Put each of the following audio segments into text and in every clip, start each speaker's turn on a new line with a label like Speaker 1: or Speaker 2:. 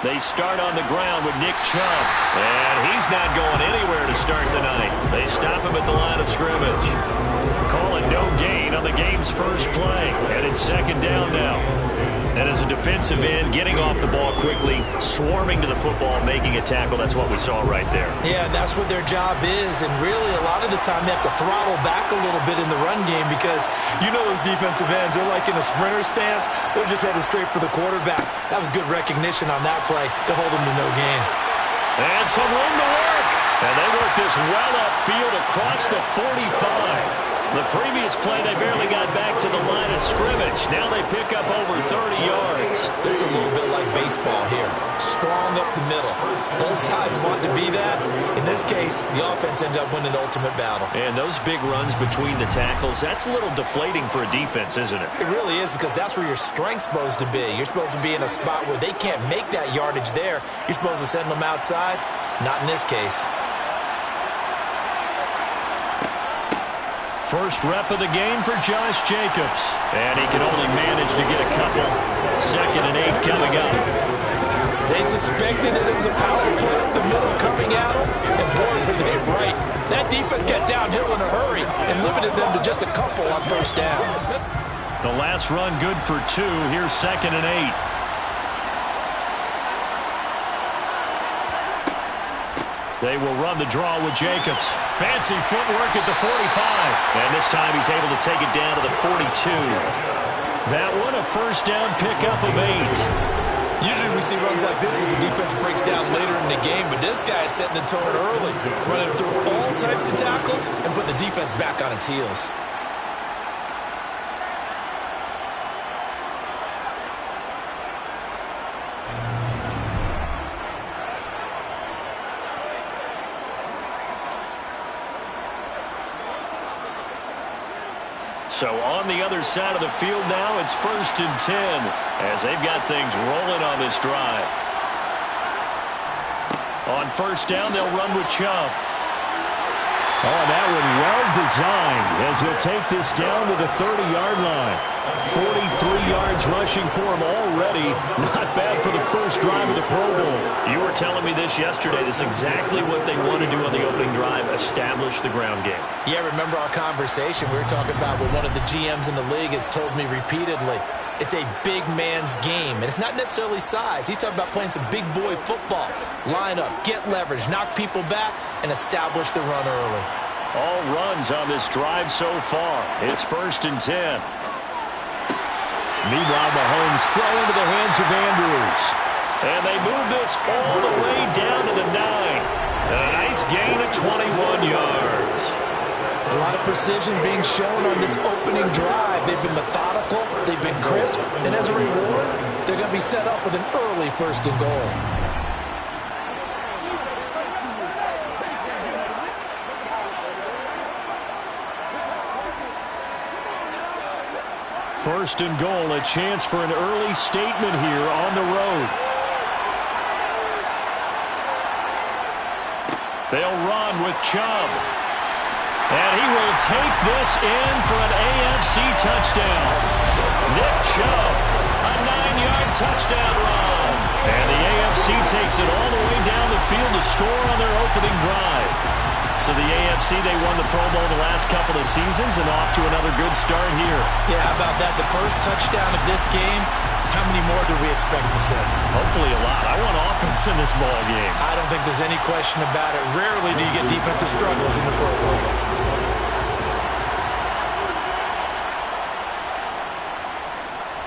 Speaker 1: They start on the ground with Nick Chubb. And he's not going anywhere to start the night. They stop him at the line of scrimmage. Call it no gain on the game's first play. And it's second down now. And as a defensive end, getting off the ball quickly, swarming to the football, making a tackle, that's what we saw right there.
Speaker 2: Yeah, that's what their job is. And really, a lot of the time, they have to throttle back a little bit in the run game because you know those defensive ends, they're like in a sprinter stance. They're just headed straight for the quarterback. That was good recognition on that play to hold them to no gain.
Speaker 1: And some room to work. And they work this well upfield across the 45. The previous play, they barely got back to the line of scrimmage. Now they pick up over 30 yards.
Speaker 2: This is a little bit like baseball here. Strong up the middle. Both sides want to be that. In this case, the offense ended up winning the ultimate battle.
Speaker 1: And those big runs between the tackles, that's a little deflating for a defense, isn't it?
Speaker 2: It really is, because that's where your strength's supposed to be. You're supposed to be in a spot where they can't make that yardage there. You're supposed to send them outside. Not in this case.
Speaker 1: First rep of the game for Josh Jacobs. And he can only manage to get a couple. 2nd and 8 coming up.
Speaker 2: They suspected it was a power play up the middle coming at them. And boy, were they right. That defense got downhill in a hurry and limited them to just a couple on first down.
Speaker 1: The last run good for 2. Here's 2nd and 8. They will run the draw with Jacobs. Fancy footwork at the 45. And this time he's able to take it down to the 42. That one a first down pickup of 8.
Speaker 2: Usually we see runs like this as the defense breaks down later in the game, but this guy is setting the tone early, running through all types of tackles and putting the defense back on its heels.
Speaker 1: So on the other side of the field now, it's 1st and 10 as they've got things rolling on this drive. On first down, they'll run with Chubb. Oh, that one well designed as he'll take this down to the 30-yard line. 43 yards rushing for him already. Not bad for the first drive of the Pro Bowl. You were telling me this yesterday. This is exactly what they want to do on the opening drive, establish the ground game.
Speaker 2: Yeah, remember our conversation we were talking about with one of the GMs in the league has told me repeatedly, it's a big man's game, and it's not necessarily size. He's talking about playing some big boy football. Line up, get leverage, knock people back, and establish the run early.
Speaker 1: All runs on this drive so far. It's 1st and 10. Meanwhile, Mahomes throw into the hands of Andrews. And they move this all the way down to the 9. A nice gain of 21 yards.
Speaker 2: A lot of precision being shown on this opening drive. They've been methodical, they've been crisp, and as a reward, they're going to be set up with an early 1st and goal.
Speaker 1: First and goal, a chance for an early statement here on the road. They'll run with Chubb. And he will take this in for an AFC touchdown. Nick Chubb, a 9-yard touchdown run. And the AFC takes it all the way down the field to score on their opening drive. So the AFC, they won the Pro Bowl the last couple of seasons and off to another good start here.
Speaker 2: Yeah, how about that? The first touchdown of this game, how many more do we expect to see?
Speaker 1: Hopefully a lot. I want offense in this ball game.
Speaker 2: I don't think there's any question about it. Rarely do you get defensive struggles in the Pro Bowl.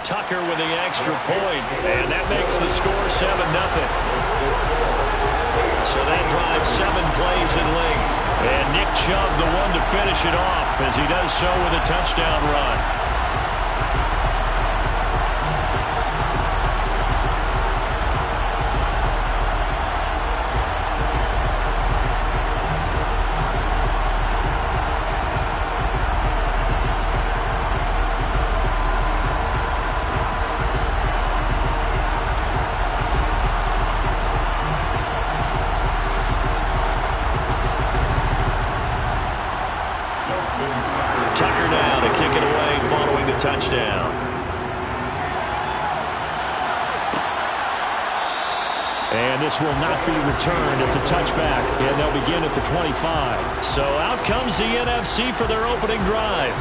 Speaker 1: Tucker with the extra point, and that makes the score 7-0. So that drives 7 plays in length. And Nick Chubb, the one to finish it off, as he does so with a touchdown run. Tucker now to kick it away following the touchdown. And this will not be returned. It's a touchback, and they'll begin at the 25. So out comes the NFC for their opening drive.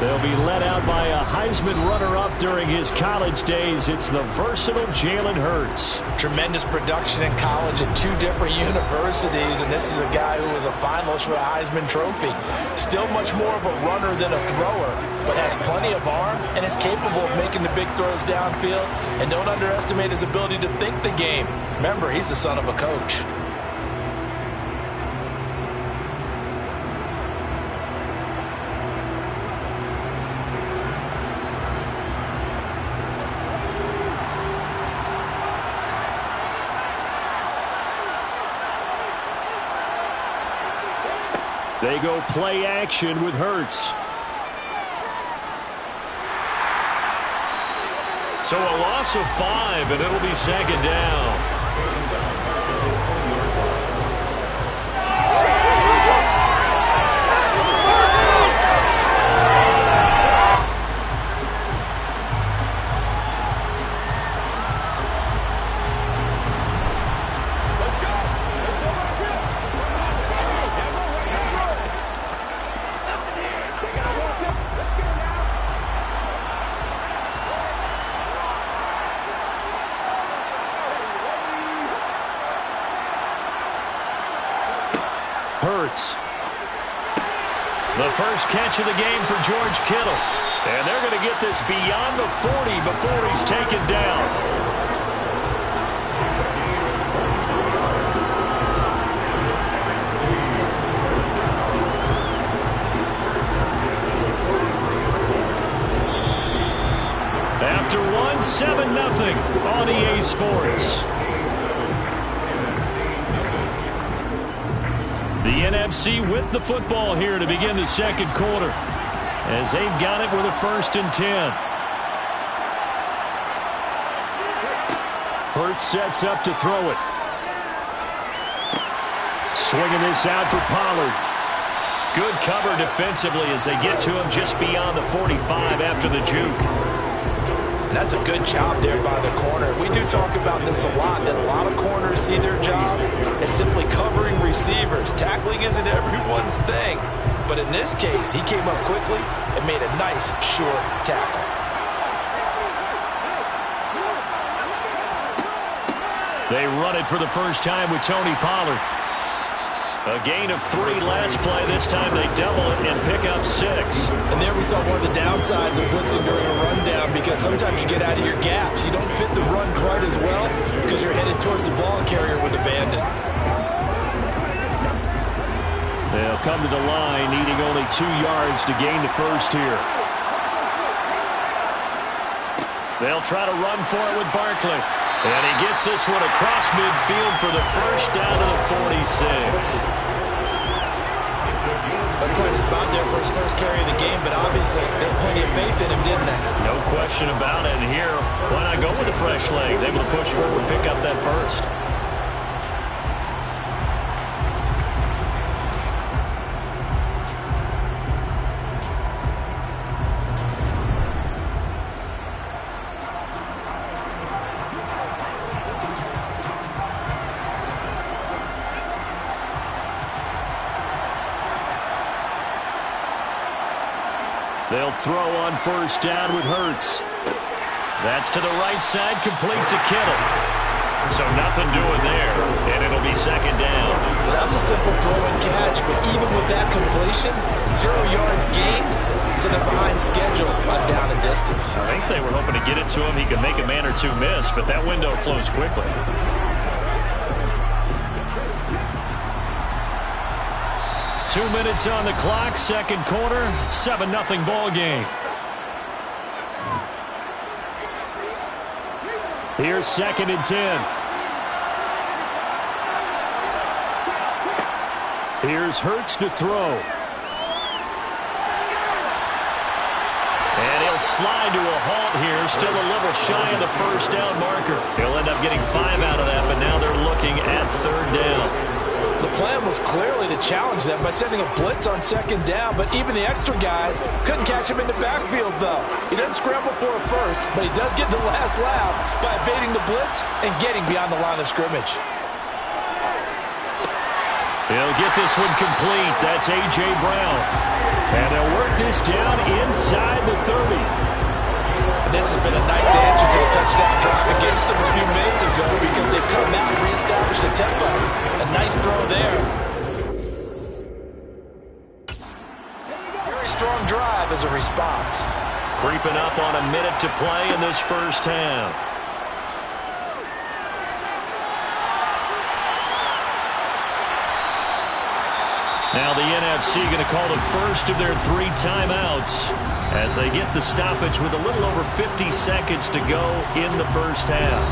Speaker 1: They'll be led out by a Heisman runner-up during his college days. It's the versatile Jalen Hurts.
Speaker 2: Tremendous production in college at 2 different universities, and this is a guy who was a finalist for the Heisman Trophy. Still much more of a runner than a thrower, but has plenty of arm and is capable of making the big throws downfield. And don't underestimate his ability to think the game. Remember, he's the son of a coach.
Speaker 1: They go play action with Hurts. So a loss of 5, and it'll be second down. Hurts. The first catch of the game for George Kittle. And they're going to get this beyond the 40 before he's taken down. After one, 7-0 on EA Sports. The NFC with the football here to begin the second quarter, as they've got it with a 1st and 10. Hurts sets up to throw it. Swinging this out for Pollard. Good cover defensively as they get to him just beyond the 45 after the juke.
Speaker 2: And that's a good job there by the corner. We do talk about this a lot, that a lot of corners see their job as simply covering receivers. Tackling isn't everyone's thing. But in this case, he came up quickly and made a nice, short tackle.
Speaker 1: They run it for the first time with Tony Pollard. A gain of 3 last play. This time they double it and pick up 6.
Speaker 2: And there we saw one of the downsides of blitzing during a rundown, because sometimes you get out of your gaps. You don't fit the run quite as well because you're headed towards the ball carrier with abandon.
Speaker 1: They'll come to the line, needing only 2 yards to gain the first here. They'll try to run for it with Barkley. And he gets this one across midfield for the first down to the 46.
Speaker 2: That's quite a spot there for his first carry of the game, but obviously they had plenty of faith in him, didn't they?
Speaker 1: No question about it. And here, why not go with the fresh legs? Able to push forward, pick up that first. They'll throw on first down with Hurts. That's to the right side, complete to Kittle. So nothing doing there, and it'll be second down.
Speaker 2: Well, that was a simple throw and catch, but even with that completion, 0 yards gained, so they're behind schedule on down and distance.
Speaker 1: I think they were hoping to get it to him. He could make a man or two miss, but that window closed quickly. Two minutes on the clock, second quarter, 7-0 ball game. Here's 2nd and 10. Here's Hurts to throw. And he'll slide to a halt here, still a little shy of the first down marker. He'll end up getting 5 out of that, but now they're looking at 3rd down.
Speaker 2: The plan was chose clearly to challenge them by sending a blitz on second down, but even the extra guys couldn't catch him in the backfield, though. He doesn't scramble for a first, but he does get the last laugh by evading the blitz and getting beyond the line of scrimmage.
Speaker 1: He'll get this one complete. That's A.J. Brown. And they'll work this down inside the 30.
Speaker 2: And this has been a nice answer to the touchdown drive against them a few minutes ago because they've come out and reestablished the tempo. A nice throw there. Very strong drive as a response.
Speaker 1: Creeping up on a minute to play in this first half. Now the NFC going to call the first of their 3 timeouts as they get the stoppage with a little over 50 seconds to go in the first half.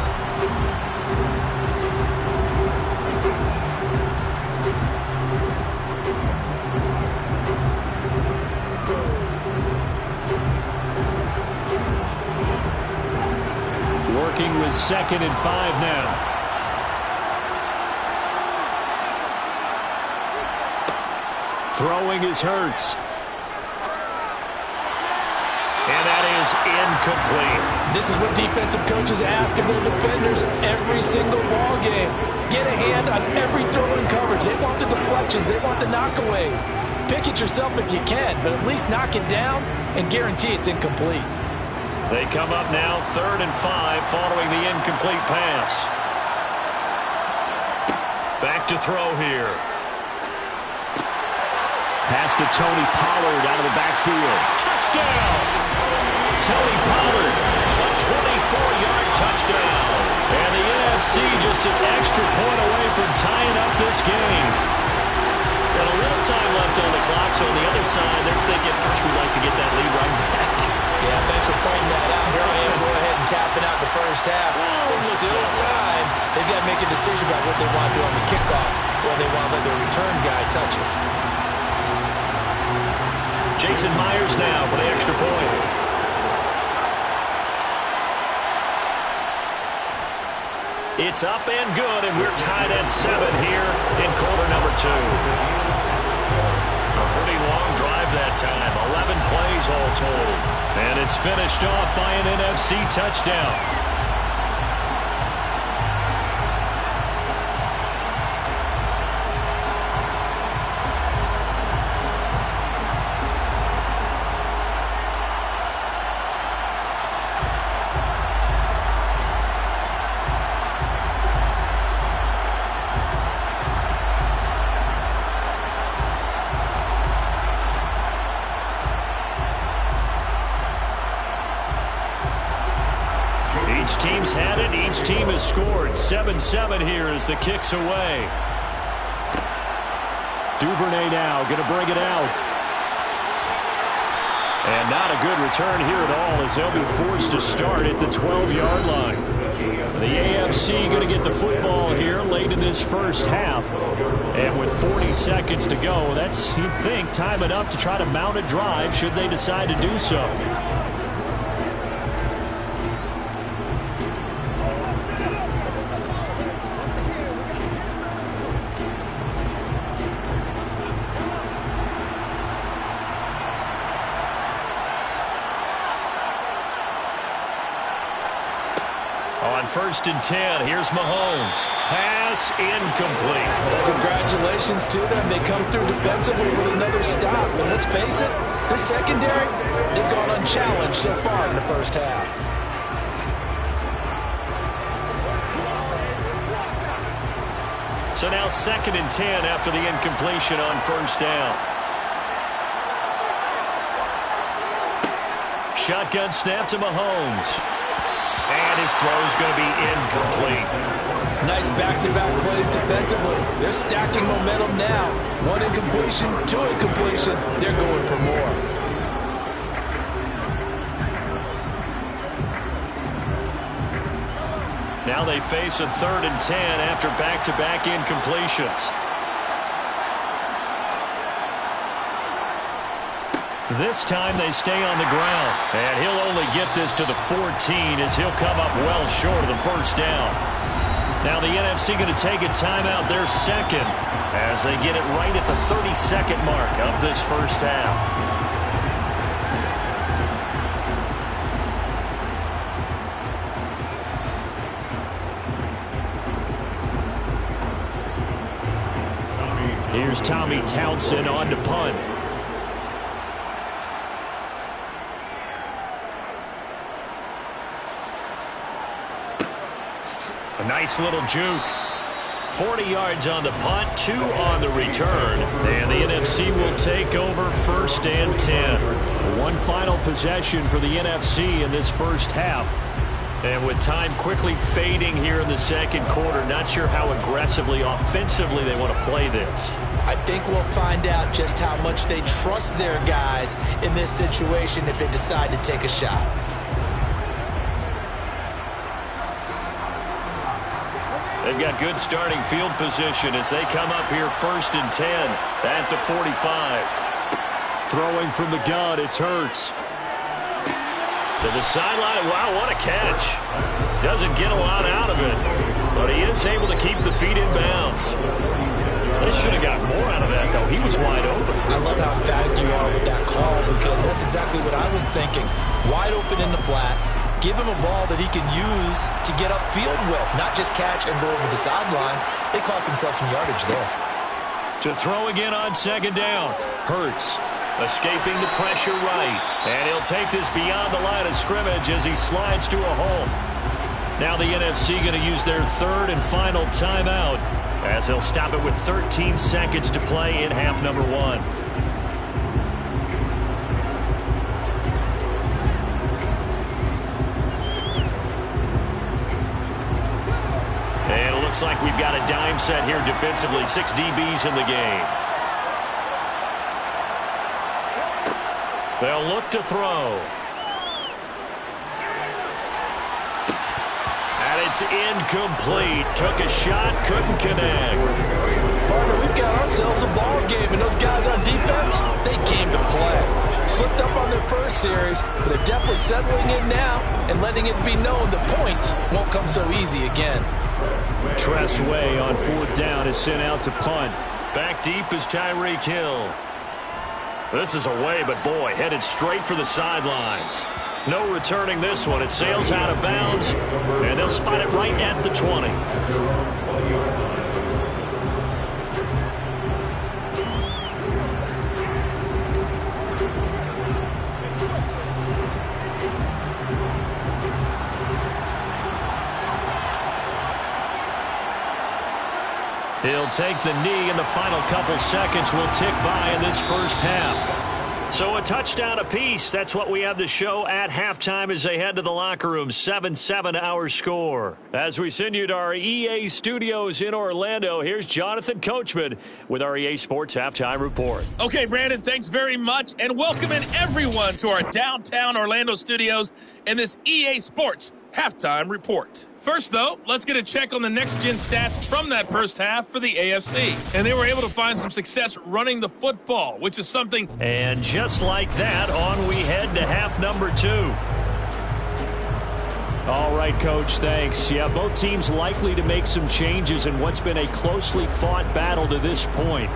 Speaker 1: Working with 2nd and 5 now. Throwing is Hurts. And that is incomplete.
Speaker 2: This is what defensive coaches ask of their defenders every single ball game. Get a hand on every throw in coverage. They want the deflections. They want the knockaways. Pick it yourself if you can, but at least knock it down and guarantee it's incomplete.
Speaker 1: They come up now 3rd and 5 following the incomplete pass. Back to throw here. Pass to Tony Pollard out of the backfield. Touchdown! Tony Pollard, a 24-yard touchdown. And the NFC just an extra point away from tying up this game. Got a little time left on the clock, so on the other side, they're thinking, gosh, we'd like to get that lead right back.
Speaker 2: Yeah, thanks for pointing that out. Here I am, go ahead and tapping out the first half. There's still time. They've got to make a decision about what they want to do on the kickoff, or they want to let their return guy touch it.
Speaker 1: Jason Myers now for the extra point. It's up and good, and we're tied at 7 here in quarter number 2. A pretty long drive that time, 11 plays all told. And it's finished off by an NFC touchdown. Each team's had it. Each team has scored. 7-7 here as the kick's away. Duvernay now going to bring it out. And not a good return here at all as they'll be forced to start at the 12-yard line. The AFC going to get the football here late in this first half. And with 40 seconds to go, that's, you'd think, time enough to try to mount a drive should they decide to do so. On 1st and 10, here's Mahomes. Pass incomplete.
Speaker 2: Well, congratulations to them. They come through defensively with another stop. And let's face it, this secondary, they've gone unchallenged so far in the first half.
Speaker 1: So now 2nd and 10 after the incompletion on 1st down. Shotgun snap to Mahomes. And his throw's going to be incomplete.
Speaker 2: Nice back-to-back plays defensively. They're stacking momentum now. 1 incompletion, 2 incompletion. They're going for more.
Speaker 1: Now they face a 3rd and 10 after back-to-back incompletions. This time they stay on the ground. And he'll only get this to the 14 as he'll come up well short of the 1st down. Now the NFC going to take a timeout, their second, as they get it right at the 30-second mark of this first half. Here's Tommy Townsend on to punt. A nice little juke. 40 yards on the punt, 2 on the return. And the NFC will take over first and 10. One final possession for the NFC in this first half. And with time quickly fading here in the second quarter, not sure how aggressively, offensively they want to play this.
Speaker 2: I think we'll find out just how much they trust their guys in this situation if they decide to take a shot.
Speaker 1: They've got good starting field position as they come up here first and 10 at the 45. Throwing from the gun, it's Hurts. To the sideline. Wow, what a catch. Doesn't get a lot out of it, but he is able to keep the feet in bounds. They should have got more out of that, though. He was wide open.
Speaker 2: I love how emphatic you are with that call because that's exactly what I was thinking. Wide open in the flat. Give him a ball that he can use to get upfield with, not just catch and go over the sideline. They cost themselves some yardage there.
Speaker 1: To throw again on second down. Hurts. Escaping the pressure right. And he'll take this beyond the line of scrimmage as he slides to a hole. Now the NFC going to use their third and final timeout as they'll stop it with 13 seconds to play in half number 1. And it looks like we've got a dime set here defensively. 6 DBs in the game. They'll look to throw. And it's incomplete. Took a shot, couldn't connect.
Speaker 2: Partner, we've got ourselves a ball game, and those guys on defense, they came to play. Slipped up on their first series, but they're definitely settling in now and letting it be known the points won't come so easy again.
Speaker 1: Tress Way on fourth down is sent out to punt. Back deep is Tyreek Hill. This is away, but boy, headed straight for the sidelines. No returning this one. It sails out of bounds, and they'll spot it right at the 20. He'll take the knee, and the final couple seconds will tick by in this first half. So a touchdown apiece. That's what we have to show at halftime as they head to the locker room. 7-7 our score. As we send you to our EA studios in Orlando, here's Jonathan Coachman with our EA Sports Halftime Report.
Speaker 3: Okay, Brandon, thanks very much, and welcoming everyone to our downtown Orlando studios and this EA Sports Halftime Report. First, though, let's get a check on the next-gen stats from that first half for the AFC. And they were able to find some success running the football, which is something.
Speaker 1: And just like that, on we head to half number 2. All right, Coach, thanks. Yeah, both teams likely to make some changes in what's been a closely fought battle to this point.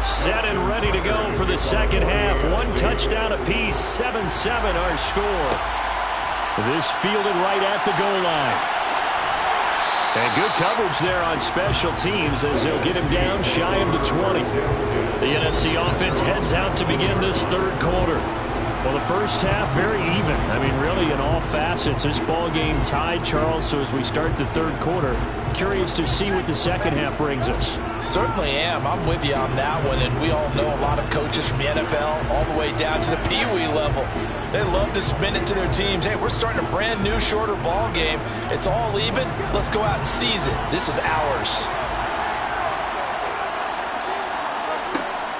Speaker 1: Set and ready to go for the second half. One touchdown apiece, 7-7 our score. This fielded right at the goal line. And good coverage there on special teams as they'll get him down shy of the 20. The NFC offense heads out to begin this third quarter. Well, the first half, very even. I mean, really in all facets, this ball game tied, Charles. So as we start the third quarter, Curious to see what the second half brings us.
Speaker 2: Certainly am. I'm with you on that one, and we all know a lot of coaches from the NFL all the way down to the Pee-wee level. They love to spin it to their teams. Hey, we're starting a brand new, shorter ball game. It's all even. Let's go out and seize it. This is ours.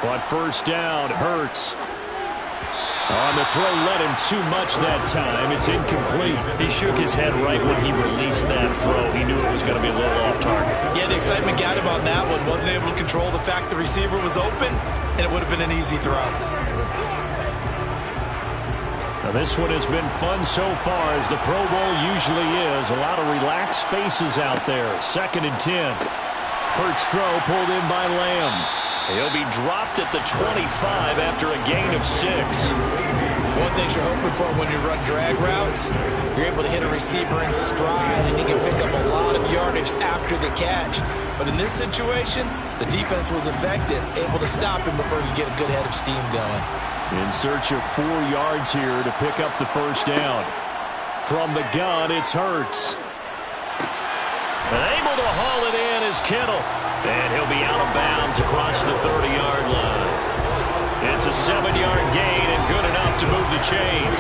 Speaker 1: On first down, Hurts. On the throw, led him too much that time. It's incomplete. He shook his head right when he released that throw. He knew it was going to be a little off target.
Speaker 2: Yeah, the excitement got him on that one. Wasn't able to control the fact the receiver was open, and it would have been an easy throw.
Speaker 1: Now this one has been fun so far, as the Pro Bowl usually is. A lot of relaxed faces out there. 2nd and 10. Hurts throw pulled in by Lamb. He'll be dropped at the 25 after a gain of 6.
Speaker 2: One thing you're hoping for when you run drag routes, you're able to hit a receiver in stride, and he can pick up a lot of yardage after the catch. But in this situation, the defense was effective, able to stop him before he get a good head of steam going.
Speaker 1: In search of 4 yards here to pick up the first down. From the gun, it's Hurts. And able to haul it in is Kittle. And he'll be out of bounds across the 30-yard line. It's a 7-yard gain and good enough to move the chains.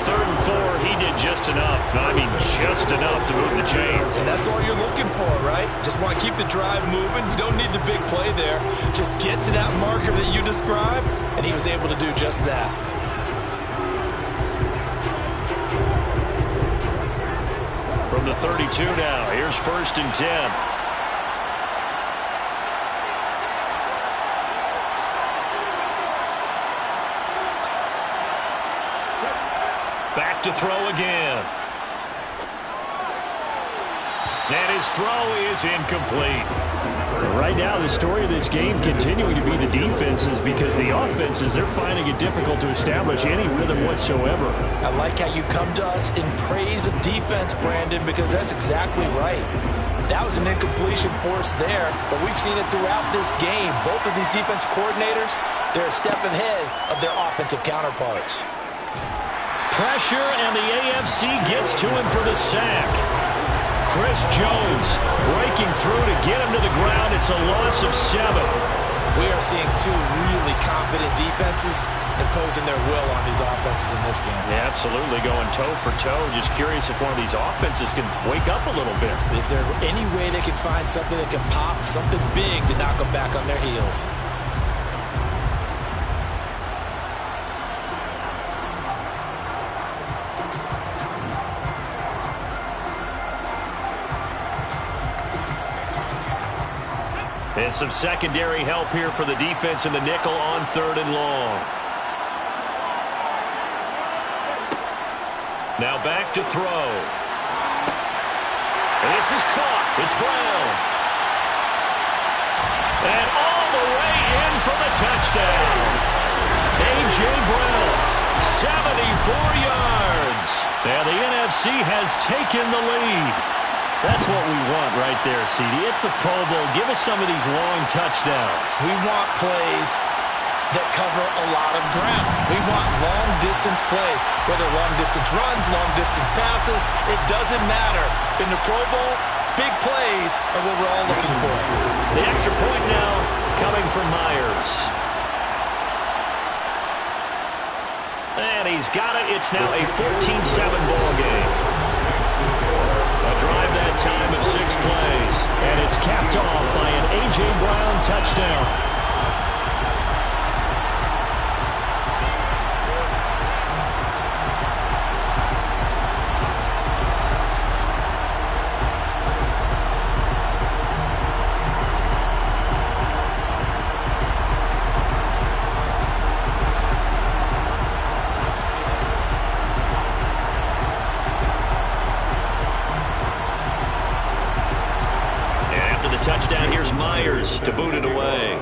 Speaker 1: 3rd and 4, he did just enough. I mean, just enough to move the chains.
Speaker 2: And that's all you're looking for, right? Just want to keep the drive moving. You don't need the big play there. Just get to that marker that you described, and he was able to do just that.
Speaker 1: From the 32 now, here's 1st and 10. Back to throw again. And his throw is incomplete. Right now, the story of this game continuing to be the defenses, because the offenses, they're finding it difficult to establish any rhythm whatsoever.
Speaker 2: I like how you come to us in praise of defense, Brandon, because that's exactly right. That was an incompletion force there, but we've seen it throughout this game. Both of these defense coordinators, they're a step ahead of their offensive counterparts.
Speaker 1: Pressure, and the AFC gets to him for the sack. Chris Jones breaking through to get him to the ground. It's a loss of 7.
Speaker 2: We are seeing 2 really confident defenses imposing their will on these offenses in this game.
Speaker 1: Yeah, absolutely, going toe for toe. Just curious if one of these offenses can wake up a little bit.
Speaker 2: Is there any way they can find something that can pop, something big to knock them back on their heels?
Speaker 1: And some secondary help here for the defense in the nickel on 3rd and long. Now back to throw. And this is caught. It's Brown. And all the way in for the touchdown. A.J. Brown, 74 yards. And the NFC has taken the lead. That's what we want right there, CD. It's a Pro Bowl. Give us some of these long touchdowns.
Speaker 2: We want plays that cover a lot of ground. We want long-distance plays, whether long-distance runs, long-distance passes. It doesn't matter. In the Pro Bowl, big plays are what we're all looking for.
Speaker 1: The extra point now coming from Myers. And he's got it. It's now a 14-7 ball game. A drive that time of 6 plays. And it's capped off by an A.J. Brown touchdown. Touchdown, here's Myers to boot it away.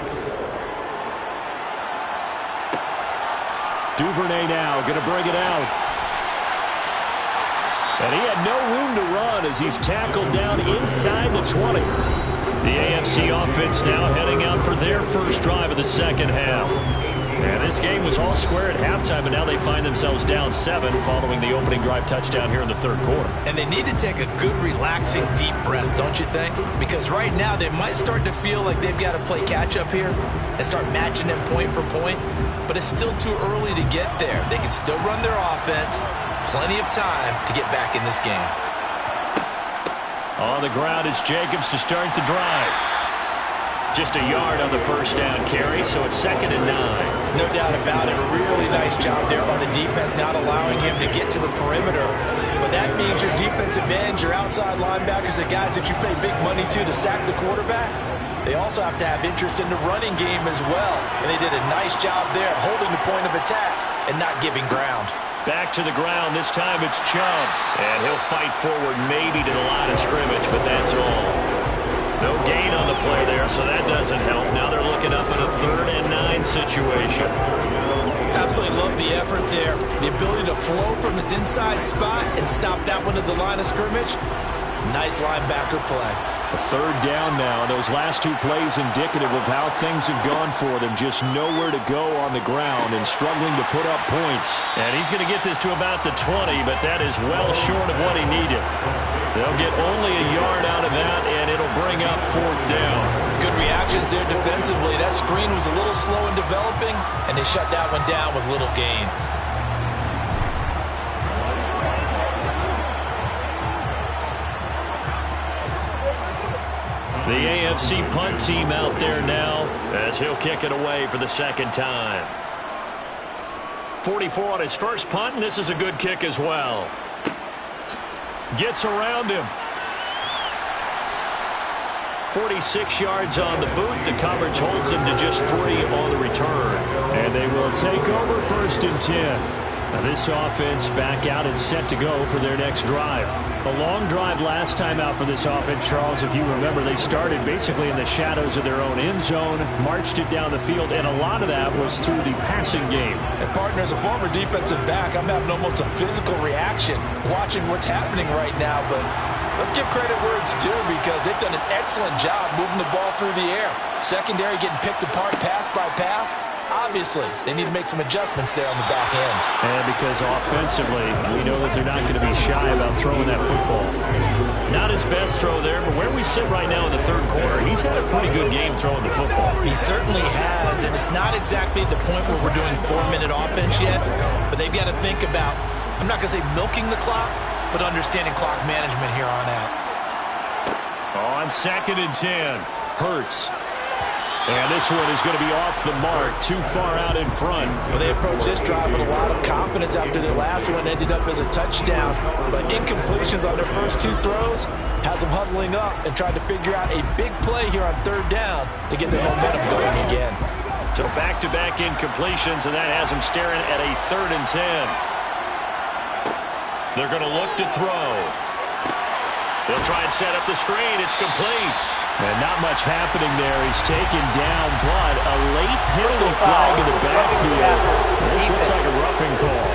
Speaker 1: Duvernay now going to bring it out. And he had no room to run as he's tackled down inside the 20. The AFC offense now heading out for their first drive of the second half. And this game was all square at halftime, and now they find themselves down 7 following the opening drive touchdown here in the third quarter.
Speaker 2: And they need to take a good, relaxing, deep breath, don't you think? Because right now they might start to feel like they've got to play catch-up here and start matching them point for point. But it's still too early to get there. They can still run their offense. Plenty of time to get back in this game.
Speaker 1: On the ground, it's Jacobs to start the drive. Just a yard on the first down carry, so it's 2nd and 9.
Speaker 2: No doubt about it. A really nice job there by the defense, not allowing him to get to the perimeter. But that means your defensive ends, your outside linebackers, the guys that you pay big money to sack the quarterback, they also have to have interest in the running game as well. And they did a nice job there holding the point of attack and not giving ground.
Speaker 1: Back to the ground. This time it's Chubb. And he'll fight forward maybe to the line of scrimmage, but that's all. No gain on the play there, so that doesn't help. Now they're looking up in a 3rd and 9 situation.
Speaker 2: Absolutely love the effort there. The ability to flow from his inside spot and stop that one at the line of scrimmage. Nice linebacker play.
Speaker 1: A 3rd down now. Those last 2 plays indicative of how things have gone for them. Just nowhere to go on the ground and struggling to put up points. And he's going to get this to about the 20, but that is well short of what he needed. They'll get only a yard out of that, and it'll bring up 4th down.
Speaker 2: Good reactions there defensively. That screen was a little slow in developing, and they shut that one down with little gain.
Speaker 1: The AFC punt team out there now as he'll kick it away for the 2nd time. 44 on his first punt, and this is a good kick as well. Gets around him. 46 yards on the boot. The coverage holds him to just 3 on the return. And they will take over 1st and 10. Now this offense back out and set to go for their next drive. A long drive last time out for this offense, Charles. If you remember, they started basically in the shadows of their own end zone, marched it down the field, and a lot of that was through the passing game.
Speaker 2: And partner, as a former defensive back, I'm having almost a physical reaction watching what's happening right now. But let's give credit where it's due, because they've done an excellent job moving the ball through the air. Secondary getting picked apart pass by pass. Obviously, they need to make some adjustments there on the back end.
Speaker 1: And because offensively, we know that they're not going to be shy about throwing that football. Not his best throw there, but where we sit right now in the 3rd quarter, he's had a pretty good game throwing the football.
Speaker 2: He certainly has, and it's not exactly at the point where we're doing 4-minute offense yet, but they've got to think about, I'm not going to say milking the clock, but understanding clock management here on out.
Speaker 1: On 2nd and 10, Hurts. And this one is going to be off the mark, too far out in front.
Speaker 2: Well, they approached this drive with a lot of confidence after their last one ended up as a touchdown. But incompletions on their first 2 throws has them huddling up and trying to figure out a big play here on 3rd down to get their momentum going again.
Speaker 1: So back-to-back incompletions, and that has them staring at a 3rd and 10. They're going to look to throw. They'll try and set up the screen. It's complete. And not much happening there. He's taken down, but a late penalty flag in the backfield. This looks like a roughing call.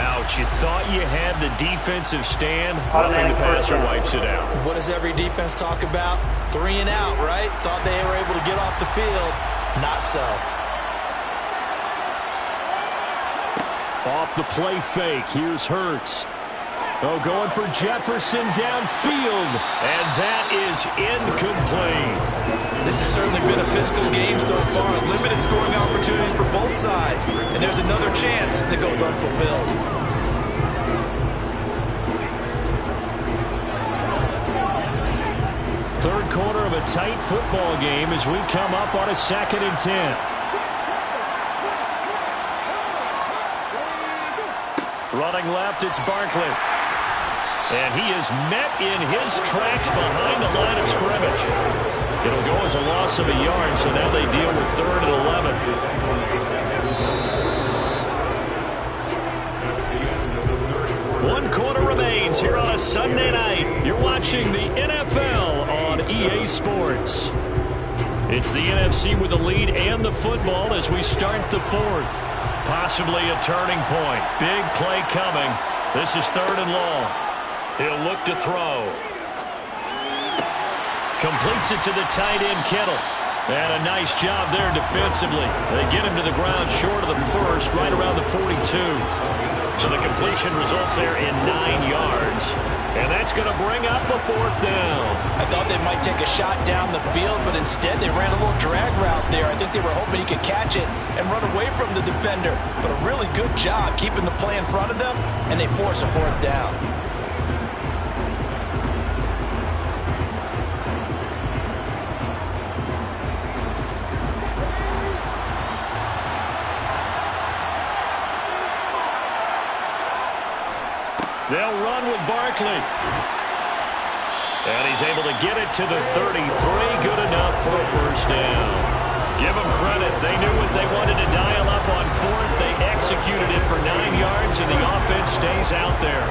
Speaker 1: Ouch. You thought you had the defensive stand. Roughing the passer wipes it out.
Speaker 2: What does every defense talk about? 3 and out, right? Thought they were able to get off the field. Not so.
Speaker 1: Off the play fake. Here's Hurts. Oh, going for Jefferson downfield. And that is incomplete.
Speaker 2: This has certainly been a physical game so far. Limited scoring opportunities for both sides. And there's another chance that goes unfulfilled.
Speaker 1: Third quarter of a tight football game as we come up on a 2nd and 10. Running left, it's Barkley. And he is met in his tracks behind the line of scrimmage. It'll go as a loss of a yard, so now they deal with 3rd and 11. 1 quarter remains here on a Sunday night. You're watching the NFL on EA Sports. It's the NFC with the lead and the football as we start the 4th. Possibly a turning point. Big play coming. This is 3rd and long. He'll look to throw. Completes it to the tight end, Kittle. And a nice job there defensively. They get him to the ground short of the first, right around the 42. So the completion results there in 9 yards. And that's going to bring up a 4th down.
Speaker 2: I thought they might take a shot down the field, but instead they ran a little drag route there. I think they were hoping he could catch it and run away from the defender. But a really good job keeping the play in front of them, and they force a 4th down.
Speaker 1: They'll run with Barkley. And he's able to get it to the 33. Good enough for a 1st down. Give them credit. They knew what they wanted to dial up on 4th. They executed it for 9 yards, and the offense stays out there.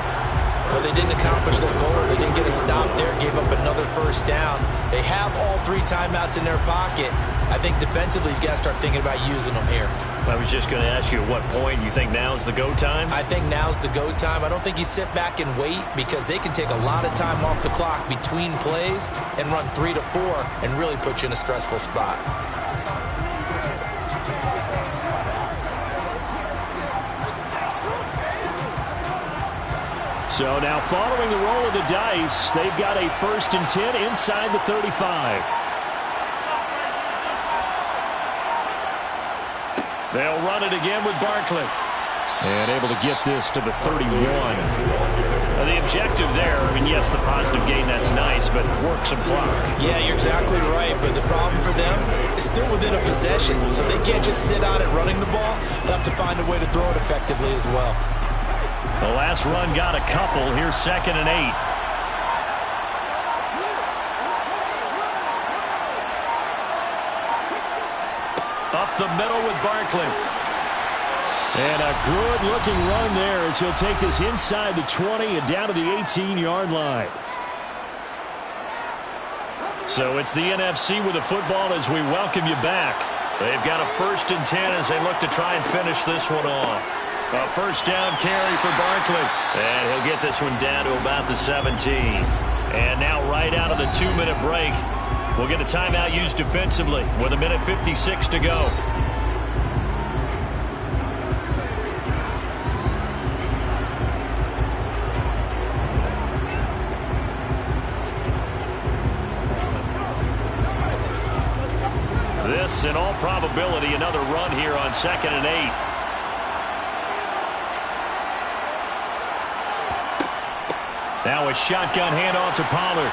Speaker 2: Well, they didn't accomplish their goal. They didn't get a stop there, gave up another 1st down. They have all 3 timeouts in their pocket. I think defensively, you got to start thinking about using them here.
Speaker 1: I was just going to ask you at what point you think now's the go time?
Speaker 2: I think now's the go time. I don't think you sit back and wait, because they can take a lot of time off the clock between plays and run 3 to 4 and really put you in a stressful spot.
Speaker 1: So now following the roll of the dice, they've got a 1st and 10 inside the 35. They'll run it again with Barkley. And able to get this to the 31. Now the objective there, I mean, yes, the positive gain, that's nice, but work some clock.
Speaker 2: Yeah, you're exactly right. But the problem for them is still within a possession. So they can't just sit on it running the ball. They'll have to find a way to throw it effectively as well.
Speaker 1: The last run got a couple. Here's 2nd and 8. Up the middle with Barkley. And a good-looking run there as he'll take this inside the 20 and down to the 18-yard line. So it's the NFC with the football as we welcome you back. They've got a 1st and 10 as they look to try and finish this one off. A 1st down carry for Barkley. And he'll get this one down to about the 17. And now right out of the 2-minute break, we'll get a timeout used defensively with 1:56 to go. This, in all probability, another run here on 2nd and 8. Now a shotgun handoff to Pollard.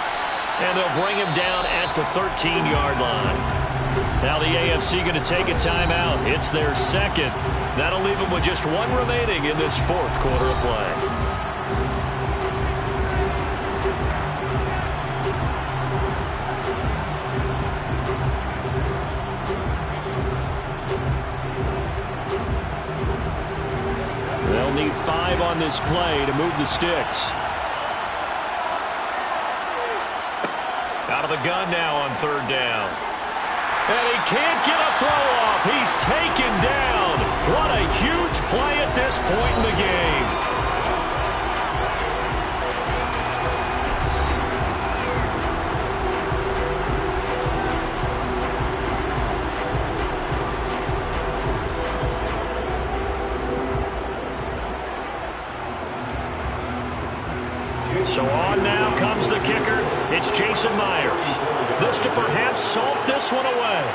Speaker 1: And they'll bring him down at the 13-yard line. Now the AFC going to take a timeout. It's their 2nd. That'll leave them with just 1 remaining in this 4th quarter of play. They'll need 5 on this play to move the sticks. Out of the gun now on 3rd down. And he can't get a throw off. He's taken down. What a huge play at this point in the game. So on now comes the kicker. It's Jason Myers. This to perhaps salt this one away.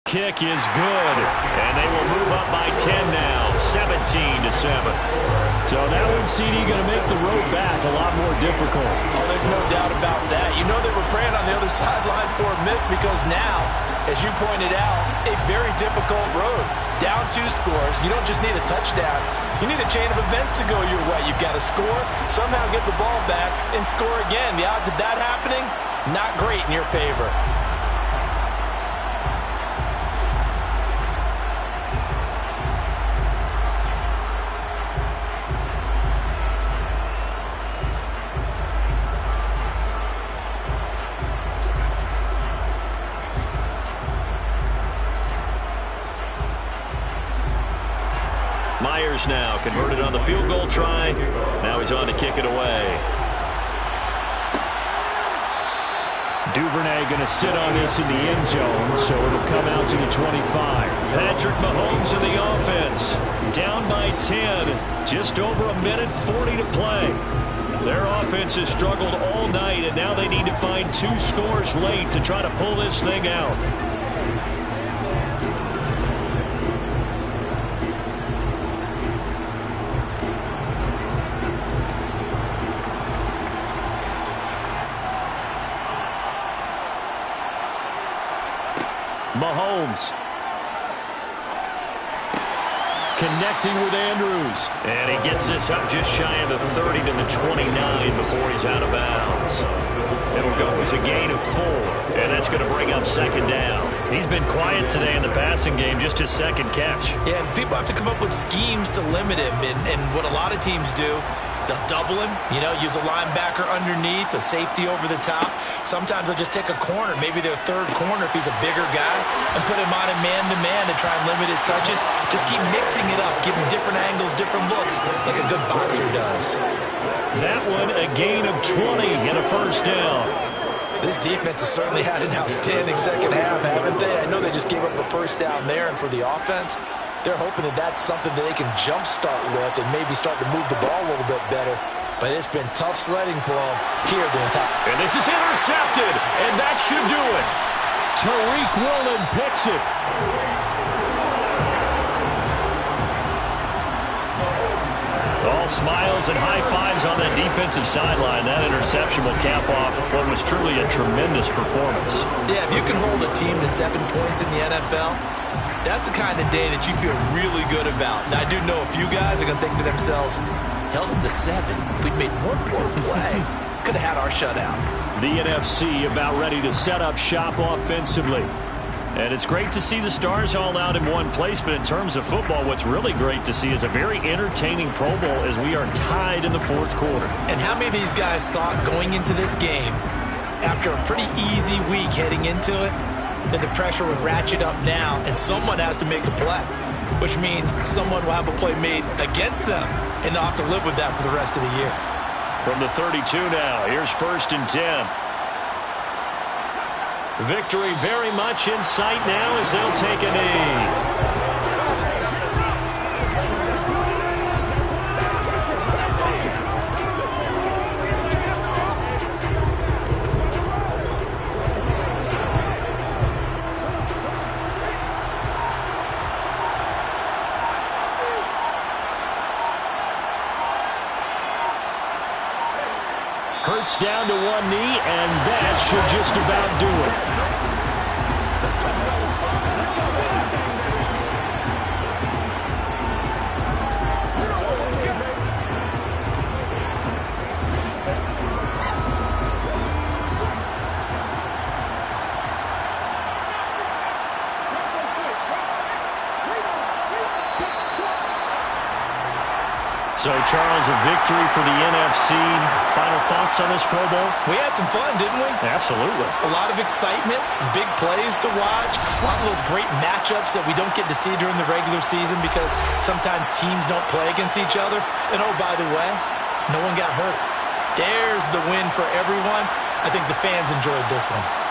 Speaker 1: Kick is good. And they will move up by 10 now. 17-7. So that one, CD, going to make the road back a lot more difficult.
Speaker 2: Oh, there's no doubt about that. You know they were praying on the other sideline for a miss, because now, as you pointed out, a very difficult road. Down 2 scores. You don't just need a touchdown. You need a chain of events to go your way. You've got to score, somehow get the ball back, and score again. The odds of that happening, not great in your favor.
Speaker 1: Myers now converted on the field goal try. Now he's on to kick it away. Duvernay going to sit on this in the end zone, so it'll come out to the 25. Patrick Mahomes in the offense. Down by 10. Just over a minute 40 to play. Their offense has struggled all night, and now they need to find 2 scores late to try to pull this thing out. Mahomes. Connecting with Andrews. And he gets this up just shy of the 30 to the 29 before he's out of bounds. It'll go as a gain of 4, and that's going to bring up second down. He's been quiet today in the passing game, just his second catch.
Speaker 2: Yeah, and people have to come up with schemes to limit him, and what a lot of teams do, they'll double him, use a linebacker underneath, a safety over the top. Sometimes they'll just take a corner, maybe their third corner if he's a bigger guy, and put him on a man-to-man to try and limit his touches. Just keep mixing it up, give him different angles, different looks, like a good boxer does.
Speaker 1: That one, a gain of 20 and a first down.
Speaker 2: This defense has certainly had an outstanding second half, haven't they? I know they just gave up a first down there, and for the offense, they're hoping that that's something that they can jumpstart with and maybe start to move the ball a little bit better. But it's been tough sledding for them here the entire.
Speaker 1: And this is intercepted, and that should do it. Tariq Woolen picks it. All smiles and high fives on that defensive sideline. That interception will cap off what was truly a tremendous performance.
Speaker 2: Yeah, if you can hold a team to 7 points in the NFL, that's the kind of day that you feel really good about. Now, I do know a few guys are going to think to themselves, held them to 7. If we'd made one more play, could have had our shutout.
Speaker 1: The NFC about ready to set up shop offensively. And it's great to see the stars all out in one place, but in terms of football, what's really great to see is a very entertaining Pro Bowl as we are tied in the 4th quarter.
Speaker 2: And how many of these guys thought going into this game, after a pretty easy week heading into it, that the pressure would ratchet up now, and someone has to make a play, which means someone will have a play made against them, and they'll have to live with that for the rest of the year.
Speaker 1: From the 32 now, here's 1st and 10. Victory very much in sight now as they'll take a knee. Hurts down to one knee, and that should just about do it. So, Charles, a victory for the NFC. Final thoughts on this Pro Bowl?
Speaker 2: We had some fun, didn't we?
Speaker 1: Absolutely.
Speaker 2: A lot of excitement, some big plays to watch, a lot of those great matchups that we don't get to see during the regular season because sometimes teams don't play against each other. And, oh, by the way, no one got hurt. There's the win for everyone. I think the fans enjoyed this one.